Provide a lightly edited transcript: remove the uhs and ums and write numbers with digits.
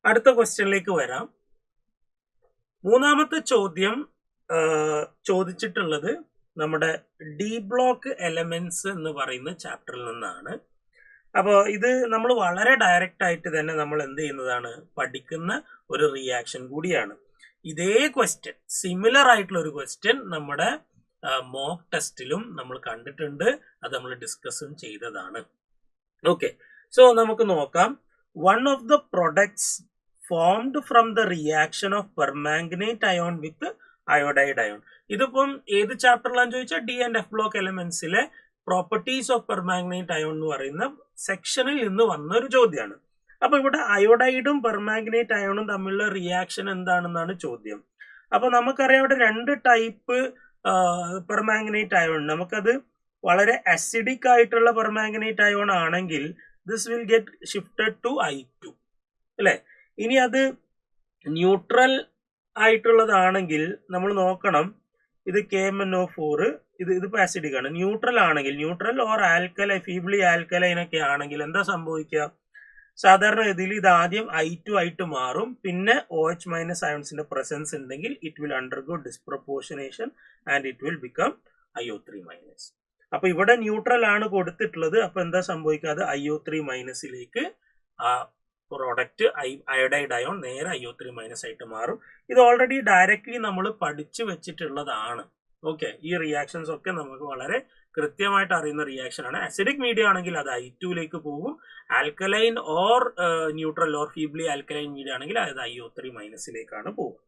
അടുത്ത ക്വസ്റ്റ്യനിലേക്ക് വരാം. മൂന്നാമത്തെ ചോദ്യം ചോദിച്ചിട്ടുള്ളത് നമ്മുടെ ഡി ബ്ലോക്ക് എലമെന്റ്സ് എന്ന് പറയുന്ന ചാപ്റ്ററിൽ നിന്നാണ്. അപ്പോൾ ഇത് നമ്മൾ വളരെ ഡയറക്റ്റ് ആയിട്ട് തന്നെ നമ്മൾ എന്ത് ചെയ്യുന്നതാണ്, പഠിക്കുന്ന ഒരു റിയാക്ഷൻ കൂടിയാണ്. ഇതേ ക്വസ്റ്റ്യൻ, സിമിലർ ആയിട്ടുള്ള ഒരു ക്വസ്റ്റ്യൻ നമ്മുടെ മോക്ക് ടെസ്റ്റിലും നമ്മൾ കണ്ടിട്ടുണ്ട്, അത് നമ്മൾ ഡിസ്കസും ചെയ്തതാണ്. ഓക്കെ, സോ നമുക്ക് നോക്കാം. One of the products formed from the reaction of permanganate ion with iodide ion. ഇതിപ്പം ഏത് ചാപ്റ്ററിലാന്ന് ചോദിച്ചാൽ ഡി ആൻഡ് എഫ് ബ്ലോക്ക് എലമെന്റ്സിലെ പ്രോപ്പർട്ടീസ് ഓഫ് പെർമാംഗനേറ്റ് അയോൺ എന്ന് പറയുന്ന സെക്ഷനിൽ നിന്ന് വന്ന ഒരു ചോദ്യമാണ്. അപ്പൊ ഇവിടെ അയോഡൈഡും പെർമാംഗനേറ്റ് അയോണും തമ്മിലുള്ള റിയാക്ഷൻ എന്താണെന്നാണ് ചോദ്യം. അപ്പൊ നമുക്കറിയാം ഇവിടെ രണ്ട് ടൈപ്പ് പെർമാംഗനേറ്റ് അയോൺ. നമുക്കത് വളരെ അസിഡിക് ആയിട്ടുള്ള പെർമാംഗനേറ്റ് അയോൺ ആണെങ്കിൽ this will get shifted to I2 അല്ലെ. ഇനി അത് ന്യൂട്രൽ ആയിട്ടുള്ളതാണെങ്കിൽ നമ്മൾ നോക്കണം, ഇത് KMnO4, ഇതിപ്പോ ആസിഡിക് ആണ്. ന്യൂട്രൽ ആണെങ്കിൽ, neutral or alkali, feebly alkaline ഒക്കെ ആണെങ്കിൽ എന്താ സംഭവിക്കുക, സാധാരണ ഇതിൽ ഇത് ആദ്യം I2 ആയിട്ട് മാറും, പിന്നെ OH മൈനസ് അയോൺസിന്റെ പ്രസൻസ് ഉണ്ടെങ്കിൽ it will undergo disproportionation and it will become IO3 minus. അപ്പൊ ഇവിടെ ന്യൂട്രൽ ആണ് കൊടുത്തിട്ടുള്ളത്. അപ്പൊ എന്താ സംഭവിക്കാതെ IO3 മൈനസിലേക്ക് ആ പ്രോഡക്റ്റ് അയോഡൈഡ് അയോൺ നേരെ IO3 മൈനസ് ആയിട്ട് മാറും. ഇത് ഓൾറെഡി ഡയറക്ട്ലി നമ്മൾ പഠിച്ചു വെച്ചിട്ടുള്ളതാണ്. ഓക്കെ, ഈ റിയാക്ഷൻസ് ഒക്കെ നമുക്ക് വളരെ കൃത്യമായിട്ട് അറിയുന്ന റിയാക്ഷൻ ആണ്. അസിഡിക് മീഡിയം ആണെങ്കിൽ അത് I2ലേക്ക് പോകും. Alkaline or neutral or feebly alkaline medium ആണെങ്കിൽ അത് IO3 മൈനസിലേക്കാണ് പോകുക.